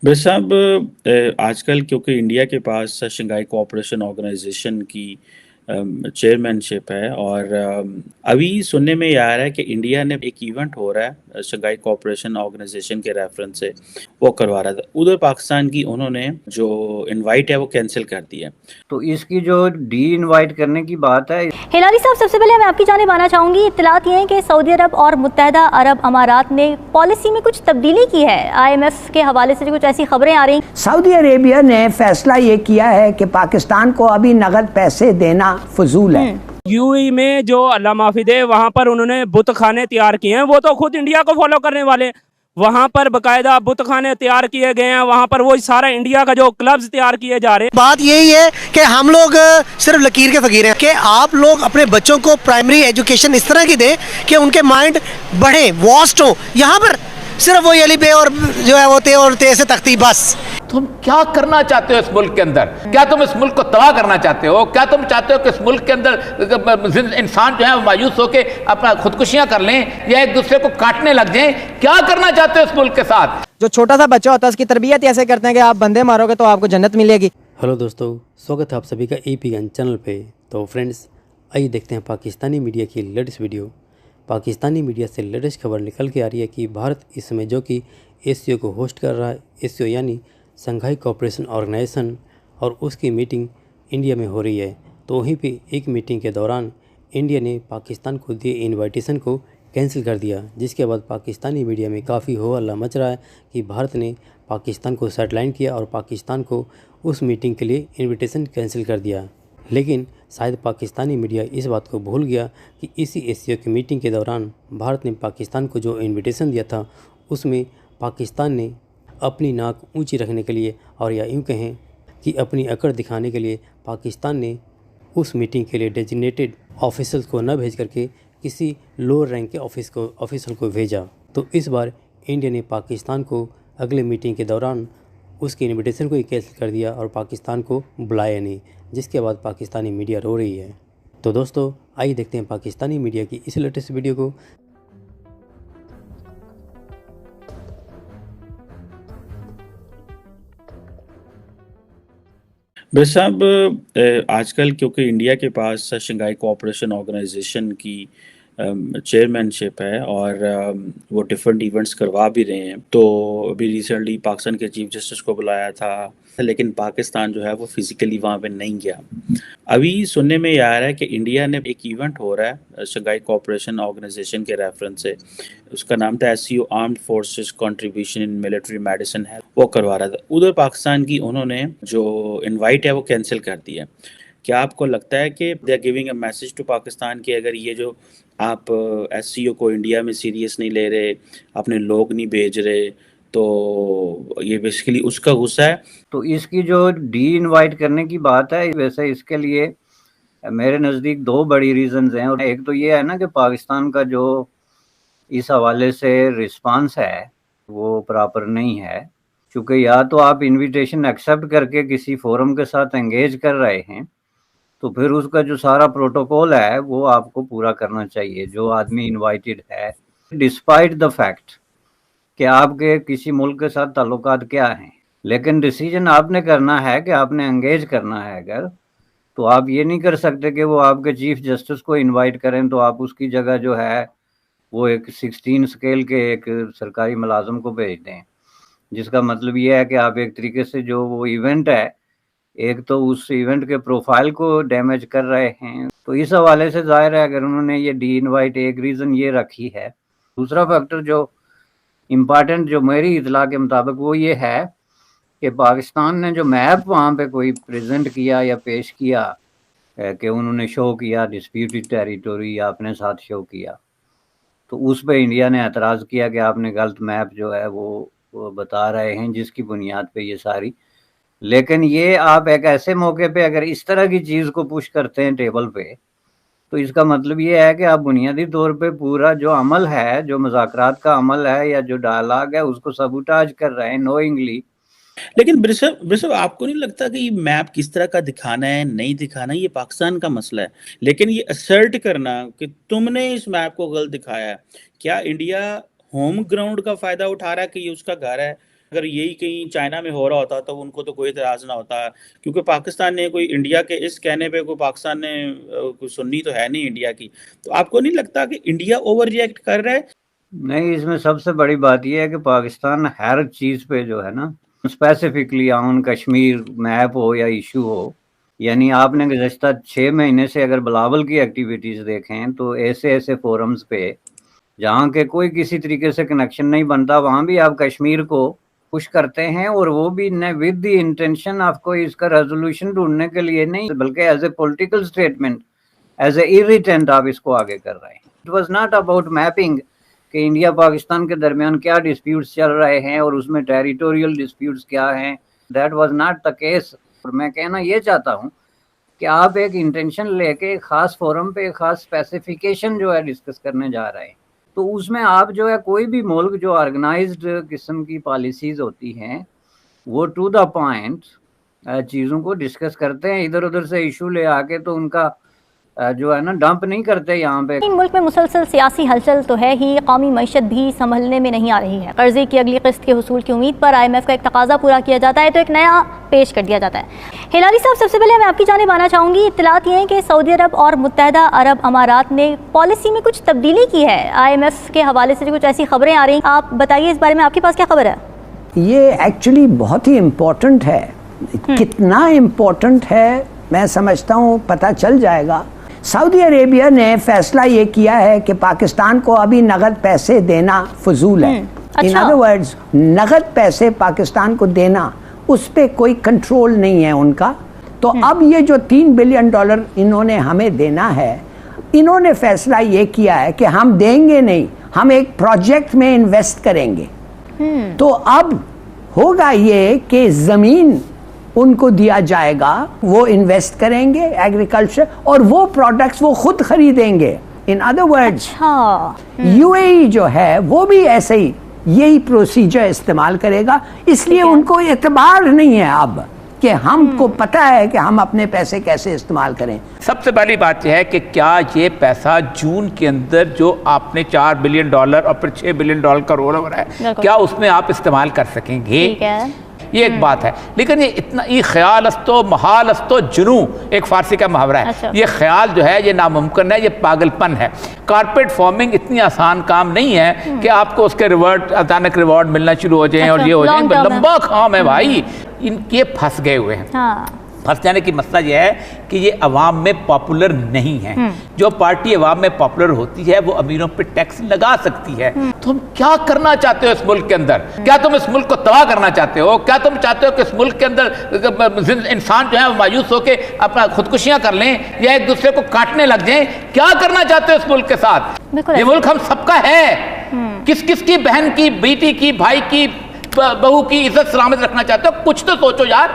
वैसे साहब आजकल क्योंकि इंडिया के पास शंघाई कोऑपरेशन ऑर्गेनाइजेशन की चेयरमैनशिप है और अभी सुनने में ये आ रहा है कि इंडिया ने एक इवेंट हो रहा है शंघाई कोऑपरेशन ऑर्गेनाइजेशन के रेफरेंस से वो करवा रहा था उधर पाकिस्तान की उन्होंने जो इनवाइट है वो कैंसिल कर दी है। तो इसकी जो डी इनवाइट करने की बात है। हिलारी साहब, सबसे पहले मैं आपकी जानिब आना चाहूंगी। इत्तलात ये है कि सऊदी अरब और मुत्तहदा अरब अमारात ने पॉलिसी में कुछ तब्दीली की है। IMF के हवाले से कुछ ऐसी खबरें आ रही। सऊदी अरेबिया ने फैसला ये किया है कि पाकिस्तान को अभी नगद पैसे देना फजूल है। यूएई में जो अल्लाह माफी दे वहाँ पर उन्होंने बुत खाने तैयार किए हैं, वो तो खुद इंडिया को फॉलो करने वाले। वहाँ पर बकायदा बुत खाने तैयार किए गए हैं, वहाँ पर वो सारा इंडिया का जो क्लब्स तैयार किए जा रहे हैं। बात यही है कि हम लोग सिर्फ लकीर के फकीर हैं कि आप लोग अपने बच्चों को प्राइमरी एजुकेशन इस तरह की दें कि उनके माइंड बढ़े, वास्ट हो। यहाँ पर सिर्फ वो अली बे और जो है वो ते और ते से तख्ती बस। तुम क्या करना चाहते हो इस मुल्क के अंदर? क्या तुम इस मुल्क को तबाह करना चाहते हो? क्या तुम चाहते हो कि इस मुल्क के अंदर इंसान जो है मायूस होकर अपना खुदकुशियां कर लें या एक दूसरे को काटने लग जाएं? क्या करना चाहते हो इस मुल्क के साथ? जो छोटा सा बच्चा होता है उसकी तरबियत ऐसे करते हैं कि आप बंदे मारोगे तो आपको जन्नत मिलेगी। हेलो दोस्तों, स्वागत है आप सभी का AP गन चैनल पे। तो फ्रेंड्स, आइए देखते हैं पाकिस्तानी मीडिया की लेटेस्ट वीडियो। पाकिस्तानी मीडिया से लेटेस्ट खबर निकल के आ रही है कि भारत इस समय जो कि ASEAN को होस्ट कर रहा है, ASEAN यानी शंघाई कोऑपरेशन ऑर्गेनाइजेशन, और उसकी मीटिंग इंडिया में हो रही है। तो वहीं पे एक मीटिंग के दौरान इंडिया ने पाकिस्तान को दिए इनविटेशन को कैंसिल कर दिया, जिसके बाद पाकिस्तानी मीडिया में काफ़ी हो हल्ला मच रहा है कि भारत ने पाकिस्तान को साइडलाइन किया और पाकिस्तान को उस मीटिंग के लिए इनविटेशन कैंसिल कर दिया। लेकिन शायद पाकिस्तानी मीडिया इस बात को भूल गया कि इसी ASEAN की मीटिंग के दौरान भारत ने पाकिस्तान को जो इनविटेशन दिया था उसमें पाकिस्तान ने अपनी नाक ऊंची रखने के लिए, और या यूँ कहें कि अपनी अकड़ दिखाने के लिए, पाकिस्तान ने उस मीटिंग के लिए डेजिग्नेटेड ऑफिसर्स को न भेज करके किसी लोअर रैंक के ऑफिसर को भेजा। तो इस बार इंडिया ने पाकिस्तान को अगले मीटिंग के दौरान उसके इनविटेशन को ही कैंसिल कर दिया और पाकिस्तान को बुलाया नहीं, जिसके बाद पाकिस्तानी मीडिया रो रही है। तो दोस्तों, आइए देखते हैं पाकिस्तानी मीडिया की इस लेटेस्ट वीडियो को। वैसे साहब आजकल क्योंकि इंडिया के पास शंघाई कोऑपरेशन ऑर्गेनाइजेशन की चेयरमैनशिप है और वो डिफरेंट इवेंट्स करवा भी रहे हैं। तो अभी रिसेंटली पाकिस्तान के चीफ जस्टिस को बुलाया था, लेकिन पाकिस्तान जो है वो फिजिकली वहाँ पे नहीं गया। अभी सुनने में ये आ रहा है कि इंडिया ने एक इवेंट हो रहा है शंघाई कोऑपरेशन ऑर्गेनाइजेशन के रेफरेंस से, उसका नाम था SCO armed forces contribution in military medicine है, वो करवा रहा था। उधर पाकिस्तान की उन्होंने जो इनवाइट है वो कैंसिल कर दी है। क्या आपको लगता है कि they are giving a message to Pakistan कि अगर ये जो आप SCO को इंडिया में सीरियस नहीं ले रहे, अपने लोग नहीं भेज रहे, तो ये बेसिकली उसका गुस्सा है? तो इसकी जो डी इनवाइट करने की बात है, वैसे इसके लिए मेरे नज़दीक दो बड़ी रीजंस हैं। और एक तो ये है ना कि पाकिस्तान का जो इस हवाले से रिस्पांस है वो प्रॉपर नहीं है, क्योंकि या तो आप इनविटेशन एक्सेप्ट करके किसी फोरम के साथ एंगेज कर रहे हैं तो फिर उसका जो सारा प्रोटोकॉल है वो आपको पूरा करना चाहिए। जो आदमी इनवाइटेड है, डिस्पाइट द फैक्ट कि आपके किसी मुल्क के साथ ताल्लुकात क्या हैं, लेकिन डिसीजन आपने करना है कि आपने एंगेज करना है। अगर तो आप ये नहीं कर सकते कि वो आपके चीफ जस्टिस को इनवाइट करें तो आप उसकी जगह जो है वो एक 16 स्केल के एक सरकारी मुलाजम को भेज दें, जिसका मतलब ये है कि आप एक तरीके से जो वो इवेंट है, एक तो उस इवेंट के प्रोफाइल को डैमेज कर रहे हैं। तो इस हवाले से जाहिर है अगर उन्होंने ये डी इनवाइट एक रीज़न ये रखी है। दूसरा फैक्टर जो इम्पॉर्टेंट जो मेरी इतला के मुताबिक वो ये है कि पाकिस्तान ने जो मैप वहाँ पे कोई प्रेजेंट किया या पेश किया कि उन्होंने शो किया डिस्प्यूटेड टेरिटोरी या अपने साथ शो किया, तो उस पे इंडिया ने एतराज़ किया कि आपने गलत मैप जो है वो बता रहे हैं, जिसकी बुनियाद पे ये सारी। लेकिन ये आप एक ऐसे मौके पे अगर इस तरह की चीज़ को पुश करते हैं टेबल पे, तो इसका मतलब ये है कि आप बुनियादी तौर पे पूरा जो अमल है, जो मुज़ाकरात का अमल है या जो डायलॉग है, उसको सबूटाज कर रहे हैं नोइंगली। लेकिन ब्रिसव आपको नहीं लगता कि ये मैप किस तरह का दिखाना है, नहीं दिखाना, ये पाकिस्तान का मसला है, लेकिन ये असर्ट करना कि तुमने इस मैप को गलत दिखाया है, क्या इंडिया होम ग्राउंड का फायदा उठा रहा है कि ये उसका घर है अगर यही कहीं चाइना में हो रहा होता तो उनको तो कोई एतराज़ ना होता, क्योंकि पाकिस्तान ने कोई इंडिया के इस कहने पे कोई पाकिस्तान ने कोई सुननी तो है नहीं इंडिया की। तो आपको नहीं लगता कि इंडिया ओवर रिएक्ट कर रहा है? नहीं, इसमें सबसे बड़ी बात यह है कि पाकिस्तान हर चीज़ पे जो है ना, स्पेसिफिकली ऑन कश्मीर मैप हो या इशू हो, यानी आपने गुज़श्ता 6 महीने से अगर बिलावल की एक्टिविटीज़ देखें तो ऐसे फोरम्स पे जहाँ के कोई किसी तरीके से कनेक्शन नहीं बनता, वहाँ भी आप कश्मीर को पुश करते हैं, और वो भी न विद द इंटेंशन ऑफ कोई इसका रेजोल्यूशन ढूंढने के लिए नहीं, बल्कि as a political statement, as a irritant आप इसको आगे कर रहे हैं। It was not about mapping कि इंडिया पाकिस्तान के दरमियान क्या डिस्प्यूट्स चल रहे हैं और उसमें टेरिटोरियल डिस्प्यूट्स क्या हैं, that was not the case. और मैं कहना ये चाहता हूँ कि आप एक इंटेंशन लेके खास फोरम पे खास स्पेसिफिकेशन जो है डिस्कस करने जा रहे हैं, तो उसमें आप जो है कोई भी मुल्क जो ऑर्गेनाइज्ड किस्म की पॉलिसीज होती हैं वो टू द पॉइंट चीज़ों को डिस्कस करते हैं, इधर उधर से इशू ले आके तो उनका जो है ना डंप नहीं करते यहाँ पे। मुल्क में मुसलसल सियासी हलचल तो है ही, कौमी मईशत भी संभलने में नहीं आ रही है। कर्जे की अगली किस्त के हुसूल की उम्मीद पर IMF का एक तकाजा पूरा किया जाता है तो एक नया पेश कर दिया जाता है। हिलारी साहब, सबसे पहले मैं आपकी जानिब आना चाहूँगी। इत्तलात ये हैं कि सऊदी अरब और मुत्तहदा अरब अमारात ने पॉलिसी में कुछ तब्दीली की है। IMF के हवाले से कुछ ऐसी खबरें आ रही हैं, आप बताइए इस बारे में, आपके पास क्या खबर है? ये एक्चुअली बहुत ही इम्पोर्टेंट है। कितना इम्पोर्टेंट है मैं समझता हूँ पता चल जाएगा। सऊदी अरेबिया ने फैसला ये किया है कि पाकिस्तान को अभी नगद पैसे देना फजूल है। इन अदर वर्ड्स, नगद पैसे पाकिस्तान को देना, उस पर कोई कंट्रोल नहीं है उनका। तो अब ये जो $3 बिलियन इन्होंने हमें देना है, इन्होंने फैसला ये किया है कि हम देंगे नहीं, हम एक प्रोजेक्ट में इन्वेस्ट करेंगे। तो अब होगा ये कि जमीन उनको दिया जाएगा, वो इन्वेस्ट करेंगे एग्रीकल्चर, और वो प्रोडक्ट्स वो खुद खरीदेंगे। इन अदर वर्ड्स, UAE जो है वो भी ऐसे ही यही प्रोसीजर इस्तेमाल करेगा। इसलिए उनको एतबार नहीं है अब कि हमको पता है कि हम अपने पैसे कैसे इस्तेमाल करें। सबसे पहली बात यह है कि क्या ये पैसा जून के अंदर जो आपने $4 बिलियन और फिर $6 बिलियन का रोल ओवर है, क्या उसमें आप इस्तेमाल कर सकेंगे? ये एक बात है। लेकिन ये इतना, ये ख्याल अस्तो महाल अस्तो जुनू एक फारसी का मुहावरा है। अच्छा। ये ख्याल जो है ये नामुमकिन है, ये पागलपन है। कारपेट फॉर्मिंग इतनी आसान काम नहीं है कि आपको उसके अचानक रिवॉर्ड मिलना शुरू हो जाए। और ये हो जाए, लंबा काम है भाई। इनके फंस गए हुए हैं। फंस जाने की मसला यह है कि ये अवाम में पॉपुलर नहीं है। जो पार्टी अवाम में पॉपुलर होती है वो अमीरों पे टैक्स लगा सकती है। तुम क्या करना चाहते हो इस मुल्क के अंदर? क्या तुम इस मुल्क को तबाह करना चाहते हो? क्या तुम चाहते हो कि इस मुल्क के अंदर इंसान जो है वो मायूस होकर अपना खुदकुशियां कर लें या एक दूसरे को काटने लग जाएं? क्या करना चाहते हो इस मुल्क के साथ? ये मुल्क हम सबका है। किस किस की बहन की, बेटी की, भाई की, बहू की इज्जत सलामत रखना चाहते हो? कुछ तो सोचो यार।